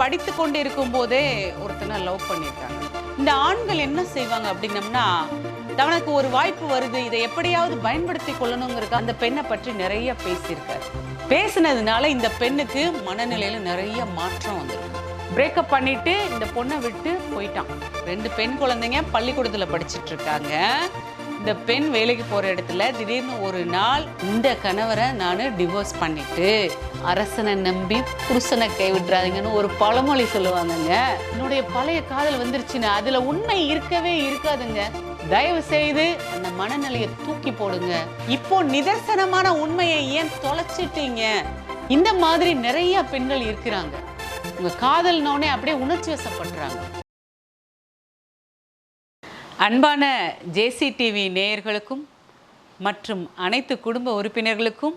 படித்து கொண்டு இருக்கும் போதே ஒருத்தனை லவ் பண்ணியிருக்காங்க. இந்த ஆண்கள் என்ன செய்வாங்க அப்படின்னம்னா, தனக்கு ஒரு வாய்ப்பு வருது, இதை எப்படியாவது பயன்படுத்தி கொள்ளணுங்கிறது அந்த பெண்ணை பற்றி நிறைய பேசியிருக்காரு. பேசினதுனால இந்த பெண்ணுக்கு மனநிலையில நிறைய மாற்றம் வந்துருக்கு. பிரேக்கப் பண்ணிட்டு இந்த பொண்ணை விட்டு போயிட்டான். 2 பெண் குழந்தைங்க பள்ளிக்கூடத்துல படிச்சுட்டு இருக்காங்க. இந்த பெண் வேலைக்கு போற இடத்துல திடீர்னு ஒரு நாள் இந்த கணவரை நான் டிவோர்ஸ் பண்ணிட்டு, அரசனை நம்பி புருஷனை கைவிட்டுறாதீங்கன்னு ஒரு பழமொழி சொல்லுவாங்கங்க. என்னுடைய பழைய காதல் வந்துருச்சுன்னு அதுல உண்மை இருக்கவே இருக்காதுங்க. தயவு செய்து அந்த மனநிலையை தூக்கி போடுங்க. இப்போ நிதர்சனமான உண்மையை ஏன் தொலைச்சிட்டீங்க? இந்த மாதிரி நிறைய பெண்கள் இருக்கிறாங்க. உங்க காதல்னோடனே அப்படியே உணர்ச்சி வசப்படுறாங்க. அன்பான ஜேசி டிவி நேயர்களுக்கும் மற்றும் அனைத்து குடும்ப உறுப்பினர்களுக்கும்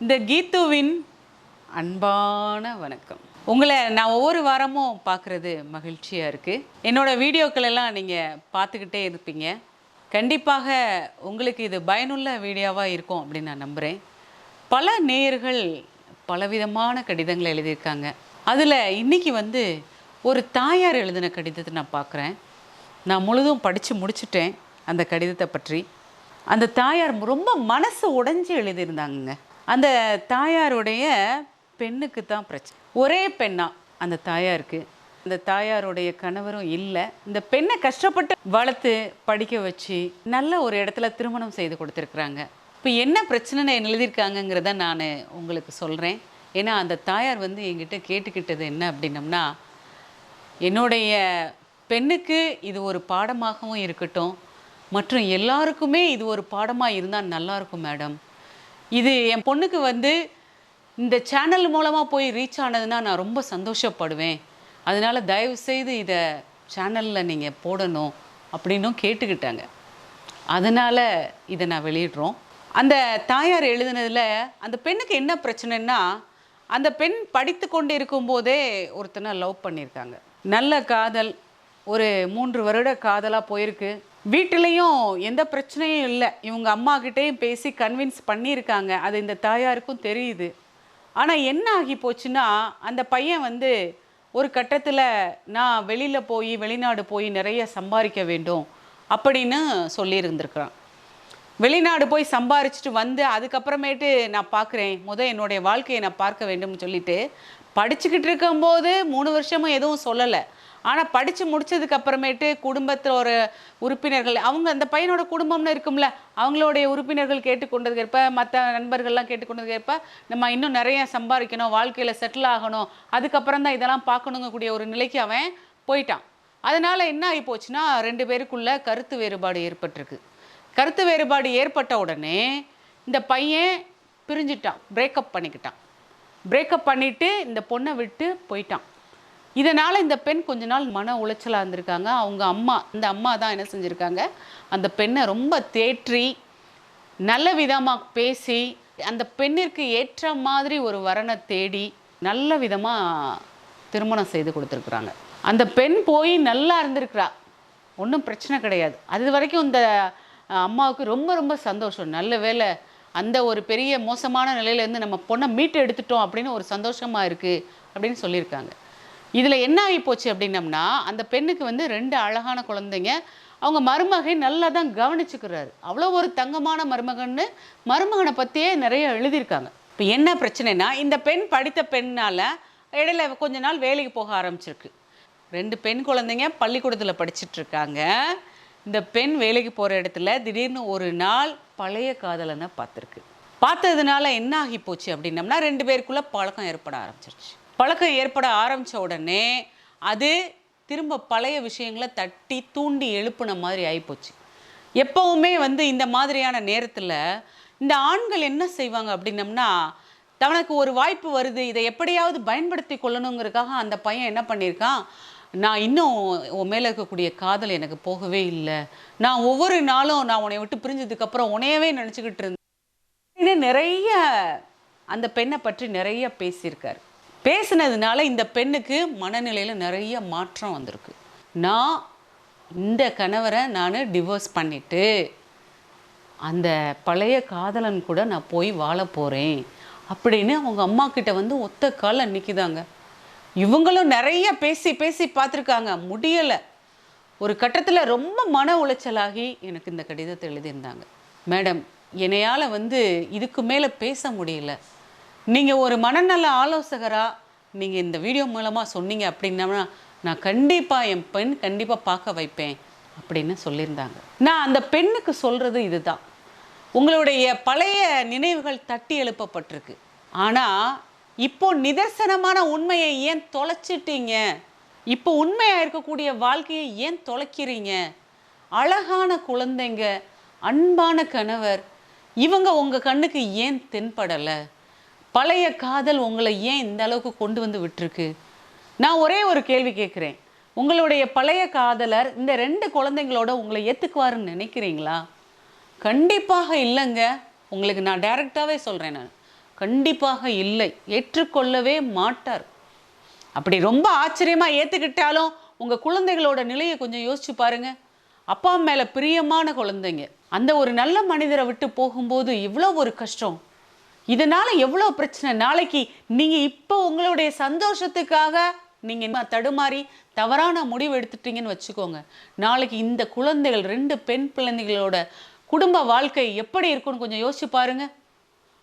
இந்த கீத்துவின் அன்பான வணக்கம். உங்களை நான் ஒவ்வொரு வாரமும் பார்க்குறது மகிழ்ச்சியாக இருக்குது. என்னோடய வீடியோக்கள் எல்லாம் நீங்கள் பார்த்துக்கிட்டே இருப்பீங்க. கண்டிப்பாக உங்களுக்கு இது பயனுள்ள வீடியோவாக இருக்கும் அப்படின்னு நான் நம்புகிறேன். பல நேயர்கள் பலவிதமான கடிதங்களை எழுதியிருக்காங்க. அதில் இன்றைக்கி ஒரு தாயார் எழுதின கடிதத்தை நான் பார்க்குறேன். நான் முழுதும் படித்து முடிச்சுட்டேன் அந்த கடிதத்தை பற்றி. அந்த தாயார் ரொம்ப மனசு உடைஞ்சி எழுதியிருந்தாங்க. அந்த தாயாருடைய பெண்ணுக்கு தான் பிரச்சனை. ஒரே பெண்ணா அந்த தாயாருக்கு. அந்த தாயாருடைய கணவரும் இல்லை. இந்த பெண்ணை கஷ்டப்பட்டு வளர்த்து படிக்க வச்சு நல்ல ஒரு இடத்துல திருமணம் செய்து கொடுத்துருக்குறாங்க. இப்போ என்ன பிரச்சனைன்னு எழுதியிருக்காங்கங்கிறத நான் உங்களுக்கு சொல்கிறேன். ஏன்னா அந்த தாயார் என்கிட்ட கேட்டுக்கிட்டது என்ன அப்படின்னம்னா, என்னுடைய பெண்ணுக்கு இது ஒரு பாடமாகவும் இருக்கட்டும், மற்றும் எல்லாருக்குமே இது ஒரு பாடமாக இருந்தால் நல்லாயிருக்கும் மேடம். இது என் பொண்ணுக்கு இந்த சேனல் மூலமாக போய் ரீச் ஆனதுன்னா நான் ரொம்ப சந்தோஷப்படுவேன். அதனால் தயவுசெய்து இதை சேனலில் நீங்கள் போடணும் அப்படின்னும் கேட்டுக்கிட்டாங்க. அதனால் இதை நான் வெளியிடுறோம். அந்த தாயார் எழுதுனதில் அந்த பெண்ணுக்கு என்ன பிரச்சனைன்னா, அந்த பெண் படித்து கொண்டு இருக்கும்போதே ஒருத்தனை லவ் பண்ணியிருக்காங்க. நல்ல காதல், ஒரு 3 வருட காதலாக போயிருக்கு. வீட்டிலையும் எந்த பிரச்சனையும் இல்லை. இவங்க அம்மாக்கிட்டேயும் பேசி கன்வின்ஸ் பண்ணியிருக்காங்க. அது இந்த தாயாருக்கும் தெரியுது. ஆனால் என்ன ஆகி போச்சுன்னா, அந்த பையன் ஒரு கட்டத்தில் நான் வெளிநாடு போய் நிறைய சம்பாதிக்க வேண்டும் அப்படின்னு சொல்லியிருந்துருக்குறான். வெளிநாடு போய் சம்பாரிச்சிட்டு அதுக்கப்புறமேட்டு நான் பார்க்குறேன், என்னுடைய வாழ்க்கையை நான் பார்க்க வேண்டும்னு சொல்லிட்டு படிச்சுக்கிட்டு இருக்கும்போது 3 வருஷமும் எதுவும் சொல்லலை. ஆனால் படித்து முடித்ததுக்கு அப்புறமேட்டு குடும்பத்தில் ஒரு உறுப்பினர்கள், அவங்க அந்த பையனோட குடும்பம்னு இருக்கும்ல, அவங்களுடைய உறுப்பினர்கள் கேட்டுக்கொண்டதுக்கு ஏற்ப, மற்ற நண்பர்கள்லாம் கேட்டுக்கொண்டதுக்கு ஏற்ப நம்ம இன்னும் நிறைய சம்பாதிக்கணும், வாழ்க்கையில் செட்டில் ஆகணும், அதுக்கப்புறம் தான் இதெல்லாம் பார்க்கணுங்கக்கூடிய ஒரு நிலைக்கு அவன் போயிட்டான். அதனால் என்ன ஆகி போச்சுன்னா, 2 பேருக்குள்ள கருத்து வேறுபாடு ஏற்பட்டிருக்கு. கருத்து வேறுபாடு ஏற்பட்ட உடனே இந்த பையன் பிரிஞ்சிட்டான், பிரேக்கப் பண்ணிக்கிட்டான். பிரேக்கப் பண்ணிவிட்டு இந்த பொண்ணை விட்டு போயிட்டான். இதனால் இந்த பெண் கொஞ்ச நாள் மன உளைச்சலாக இருந்திருக்காங்க. அவங்க இந்த அம்மா தான் என்ன செஞ்சுருக்காங்க, அந்த பெண்ணை ரொம்ப தேற்றி நல்ல விதமாக பேசி அந்த பெண்ணிற்கு ஏற்ற மாதிரி ஒரு வரனை தேடி நல்ல விதமாக திருமணம் செய்து கொடுத்துருக்குறாங்க. அந்த பெண் போய் நல்லா இருந்திருக்கிறா, ஒன்றும் பிரச்சனை கிடையாது. அது வரைக்கும் இந்த அம்மாவுக்கு ரொம்ப ரொம்ப சந்தோஷம். நல்ல வேளை அந்த ஒரு பெரிய மோசமான நிலையிலேருந்து நம்ம பொண்ணை மீட்டு எடுத்துட்டோம் அப்படின்னு ஒரு சந்தோஷமாக இருக்குது அப்படின்னு சொல்லியிருக்காங்க. இதில் என்ன ஆகி போச்சு அப்படின்னம்னா, அந்த பெண்ணுக்கு 2 அழகான குழந்தைங்க. அவங்க மருமகன் நல்லா தான் கவனிச்சுக்கிறாரு. அவ்வளோ ஒரு தங்கமான மருமகன்னு மருமகனை பற்றியே நிறைய எழுதியிருக்காங்க. இப்போ என்ன பிரச்சனைனா, இந்த பெண் படித்த பெண்ணால் இடையில கொஞ்ச நாள் வேலைக்கு போக ஆரம்பிச்சிருக்கு. 2 பெண் குழந்தைங்க பள்ளிக்கூடத்தில் படிச்சுட்டு இருக்காங்க. இந்த பெண் வேலைக்கு போகிற இடத்துல திடீர்னு ஒரு நாள் பழைய காதலனை பார்த்துருக்கு. பார்த்ததுனால என்ன ஆகி போச்சு அப்படின்னம்னா, 2 பேருக்குள்ளே பழக்கம் ஏற்பட ஆரம்பிச்சிருச்சு. பழக்கம் ஏற்பட ஆரம்பித்த உடனே அது திரும்ப பழைய விஷயங்களை தட்டி தூண்டி எழுப்புன மாதிரி ஆகிப்போச்சு. எப்போவுமே இந்த மாதிரியான நேரத்தில் இந்த ஆண்கள் என்ன செய்வாங்க அப்படின்னம்னா, தனக்கு ஒரு வாய்ப்பு வருது, இதை எப்படியாவது பயன்படுத்தி கொள்ளணுங்கிறதுக்காக அந்த பையன் என்ன பண்ணியிருக்கான், நான் இன்னும் உன் மேலே இருக்கக்கூடிய காதல் எனக்கு போகவே இல்லை, நான் ஒவ்வொரு நாளும் நான் உன்னை விட்டு பிரிஞ்சதுக்கப்புறம் உன்னையவே நினச்சிக்கிட்டு இருந்தேன், நிறைய அந்த பெண்ணை பற்றி நிறைய பேசியிருக்காரு. பேசினதுனால இந்த பெண்ணுக்கு மனநிலையில் நிறைய மாற்றம் வந்திருக்கு. நான் இந்த கணவரை நான் டிவோர்ஸ் பண்ணிவிட்டு அந்த பழைய காதலன் கூட நான் போய் வாழ போகிறேன் அப்படின்னு அவங்க அம்மா கிட்ட ஒத்த காலில் நிற்கிதாங்க. இவங்களும் நிறைய பேசி பேசி பார்த்துருக்காங்க, முடியலை. ஒரு கட்டத்தில் ரொம்ப மன உளைச்சலாகி எனக்கு இந்த கடிதத்தை எழுதியிருந்தாங்க. மேடம், என்னையால் இதுக்கு மேலே பேச முடியல. நீங்கள் ஒரு மனநல ஆலோசகராக நீங்கள் இந்த வீடியோ மூலமாக சொன்னீங்க அப்படின்னா நான் கண்டிப்பாக என் பெண் கண்டிப்பாக பார்க்க வைப்பேன் அப்படின்னு சொல்லியிருந்தாங்க. நான் அந்த பெண்ணுக்கு சொல்கிறது இதுதான், உங்களுடைய பழைய நினைவுகள் தட்டி எழுப்பப்பட்டிருக்கு. ஆனால் இப்போ நிதர்சனமான உண்மையை ஏன் தொலைச்சிட்டீங்க? இப்போ உண்மையாக இருக்கக்கூடிய வாழ்க்கையை ஏன் தொலைக்கிறீங்க? அழகான குழந்தைங்க, அன்பான கணவர், இவங்க உங்கள் கண்ணுக்கு ஏன் தென்படலை? பழைய காதல் உங்களை ஏன் இந்த அளவுக்கு கொண்டு வந்து விட்டுருக்கு? நான் ஒரே ஒரு கேள்வி கேட்குறேன், உங்களுடைய பழைய காதலர் இந்த 2 குழந்தைங்களோட உங்களை ஏற்றுக்குவாருன்னு நினைக்கிறீங்களா? கண்டிப்பாக இல்லைங்க. உங்களுக்கு நான் டைரெக்டாகவே சொல்கிறேன், நான் கண்டிப்பாக இல்லை, ஏற்றுக்கொள்ளவே மாட்டார். அப்படி ரொம்ப ஆச்சரியமாக ஏற்றுக்கிட்டாலும் உங்கள் குழந்தைகளோட நிலையை கொஞ்சம் யோசிச்சு பாருங்கள். அப்பா மேலே பிரியமான குழந்தைங்க அந்த ஒரு நல்ல மனிதரை விட்டு போகும்போது இவ்வளோ ஒரு கஷ்டம், இதனால் எவ்வளோ பிரச்சனை. நாளைக்கு நீங்கள் இப்போ உங்களுடைய சந்தோஷத்துக்காக நீங்கள் தடுமாறி தவறான முடிவு எடுத்துட்டீங்கன்னு வச்சுக்கோங்க, நாளைக்கு இந்த குழந்தைகள் 2 பெண் குழந்தைகளோட குடும்ப வாழ்க்கை எப்படி இருக்குன்னு கொஞ்சம் யோசிச்சு பாருங்கள்.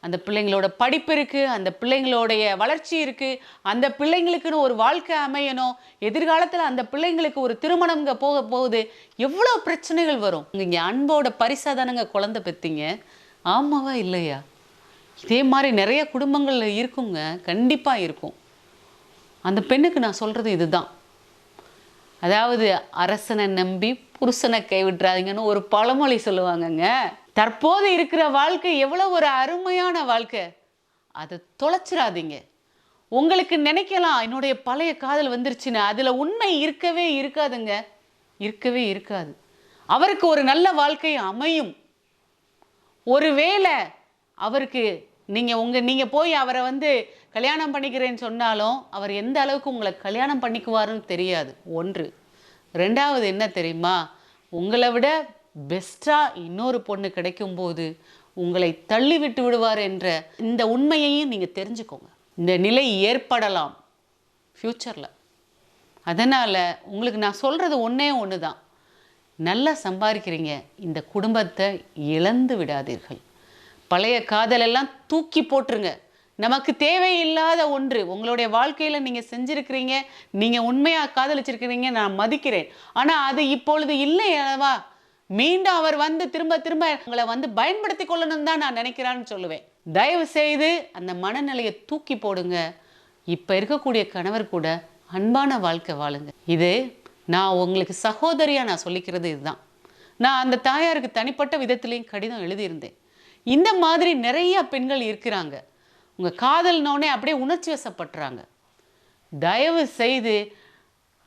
அந்த பிள்ளைங்களோட படிப்பு இருக்குது, அந்த பிள்ளைங்களுடைய வளர்ச்சி இருக்குது, அந்த பிள்ளைங்களுக்குன்னு ஒரு வாழ்க்கை அமையணும், எதிர்காலத்தில் அந்த பிள்ளைங்களுக்கு ஒரு திருமணம் போக போகுது, எவ்வளோ பிரச்சனைகள் வரும். இங்கே அன்போட பரிசாதானங்க குழந்தை பெற்றீங்க, ஆமாவா இல்லையா? இதே மாதிரி நிறைய குடும்பங்கள் இருக்குங்க, கண்டிப்பாக இருக்கும். அந்த பெண்ணுக்கு நான் சொல்கிறது இதுதான், அதாவது அரசனை நம்பி புருஷனை கைவிட்டுறாதீங்கன்னு ஒரு பழமொழி சொல்லுவாங்கங்க. தற்போது இருக்கிற வாழ்க்கை எவ்வளோ ஒரு அருமையான வாழ்க்கை, அதை தொலைச்சிடாதீங்க. உங்களுக்கு நினைக்கலாம் என்னுடைய பழைய காதல் வந்துருச்சுன்னு, அதில் உண்மை இருக்கவே இருக்காதுங்க, இருக்கவே இருக்காது. அவருக்கு ஒரு நல்ல வாழ்க்கை அமையும். ஒருவேளை அவருக்கு நீங்கள் போய் அவரை கல்யாணம் பண்ணிக்கிறேன்னு சொன்னாலும் அவர் எந்த அளவுக்கு உங்களை கல்யாணம் பண்ணிக்குவாருன்னு தெரியாது. 1. 2வது என்ன தெரியுமா, உங்களை விட பெஸ்ட்டாக இன்னொரு பொண்ணு கிடைக்கும்போது உங்களை தள்ளி விட்டு விடுவார் என்ற இந்த உண்மையையும் நீங்கள் தெரிஞ்சுக்கோங்க. இந்த நிலை ஏற்படலாம் ஃப்யூச்சரில். அதனால் உங்களுக்கு நான் சொல்கிறது ஒன்று தான், நல்லா சம்பாதிக்கிறீங்க, இந்த குடும்பத்தை இழந்து விடாதீர்கள். பழைய காதலெல்லாம் தூக்கி போட்டுருங்க, நமக்கு தேவையில்லாத ஒன்று. உங்களுடைய வாழ்க்கையில் நீங்கள் செஞ்சுருக்கிறீங்க, நீங்கள் உண்மையாக காதலிச்சிருக்கிறீங்க, நான் மதிக்கிறேன். ஆனால் அது இப்பொழுது இல்லை அல்லவா? மீண்டும் அவர் திரும்ப திரும்ப உங்களை பயன்படுத்தி கொள்ளணும் தான் நான் நினைக்கிறான்னு சொல்லுவேன். தயவு செய்து அந்த மனநிலையை தூக்கி போடுங்க. இப்போ இருக்கக்கூடிய கணவர் கூட அன்பான வாழ்க்கை வாழுங்க. இது நான் உங்களுக்கு சகோதரியாக நான் சொல்லிக்கிறது இதுதான். நான் அந்த தாயாருக்கு தனிப்பட்ட விதத்துலேயும் கடிதம் எழுதியிருந்தேன். இந்த மாதிரி நிறைய பெண்கள் இருக்கிறாங்க, உங்கள் காதல்னோடனே அப்படியே உணர்ச்சி வசப்படுறாங்க. தயவு செய்து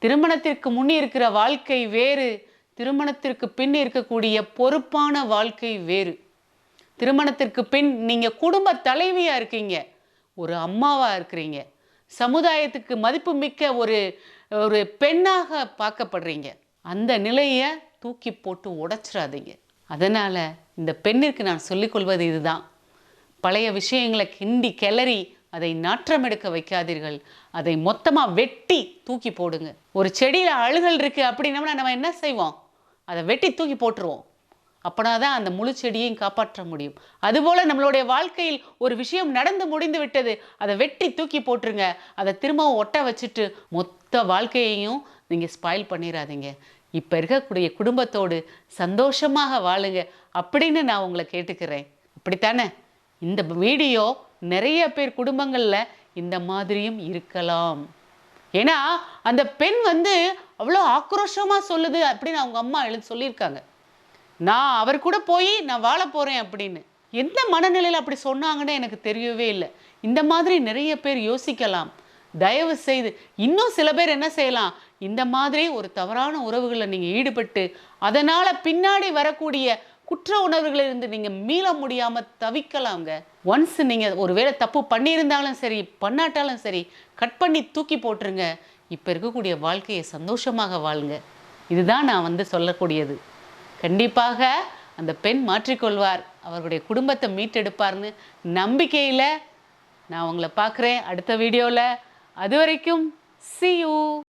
திருமணத்திற்கு முன்னே இருக்கிற வாழ்க்கை வேறு, திருமணத்திற்கு பின் இருக்கக்கூடிய பொறுப்பான வாழ்க்கை வேறு. திருமணத்திற்கு பின் நீங்கள் குடும்ப தலைவியாக இருக்கீங்க, ஒரு அம்மாவாக இருக்கிறீங்க, சமுதாயத்துக்கு மதிப்பு மிக்க ஒரு பெண்ணாக பார்க்கப்படுறீங்க. அந்த நிலையை தூக்கி போட்டு உடைச்சிடாதீங்க. அதனால் இந்த பெண்ணிற்கு நான் சொல்லிக்கொள்வது இதுதான், பழைய விஷயங்களை கிண்டி கிளறி அதை நாற்றம் எடுக்க வைக்காதீர்கள், அதை மொத்தமாக வெட்டி தூக்கி போடுங்க. ஒரு செடியில் அழுகல் இருக்குது அப்படின்னா நம்ம என்ன செய்வோம், அதை வெட்டி தூக்கி போட்டுருவோம். அப்போனா தான் அந்த முழு செடியையும் காப்பாற்ற முடியும். அதுபோல் நம்மளுடைய வாழ்க்கையில் ஒரு விஷயம் நடந்து முடிந்து விட்டது, அதை வெட்டி தூக்கி போட்டுருங்க. அதை திரும்பவும் ஒட்ட வச்சுட்டு மொத்த வாழ்க்கையையும் நீங்கள் ஸ்பாயில் பண்ணிடாதீங்க. இப்போ இருக்கக்கூடிய குடும்பத்தோடு சந்தோஷமாக வாழுங்க அப்படின்னு நான் உங்களை கேட்டுக்கிறேன். அப்படித்தானே? இந்த வீடியோ நிறைய பேர் குடும்பங்களில் இந்த மாதிரியும் இருக்கலாம். ஏன்னா அந்த பெண் அவ்வளோ ஆக்ரோஷமாக சொல்லுது அப்படின்னு அவங்க அம்மா சொல்லியிருக்காங்க. நான் அவர் கூட போய் நான் வாழ போகிறேன் அப்படின்னு எந்த மனநிலையில் அப்படி சொன்னாங்கன்னு எனக்கு தெரியவே இல்லை. இந்த மாதிரி நிறைய பேர் யோசிக்கலாம். தயவு செய்து இன்னும் சில பேர் என்ன செய்யலாம், இந்த மாதிரி ஒரு தவறான உறவுகளில் நீங்கள் ஈடுபட்டு அதனால் பின்னாடி வரக்கூடிய குற்ற உணர்வுகளிலிருந்து நீங்கள் மீள முடியாமல் தவிக்கலாங்க. ஒன்ஸ் நீங்கள் ஒரு வேளை தப்பு பண்ணியிருந்தாலும் சரி பண்ணாட்டாலும் சரி கட் பண்ணி தூக்கி போட்டுருங்க. இப்போ இருக்கக்கூடிய வாழ்க்கையை சந்தோஷமாக வாழுங்க. இதுதான் நான் சொல்லக்கூடியது. கண்டிப்பாக அந்த பெண் மாற்றிக்கொள்வார், அவர்களுடைய குடும்பத்தை மீட்டெடுப்பார்னு நம்பிக்கையில் நான் உங்களை பார்க்குறேன் அடுத்த வீடியோவில். அது வரைக்கும் See you.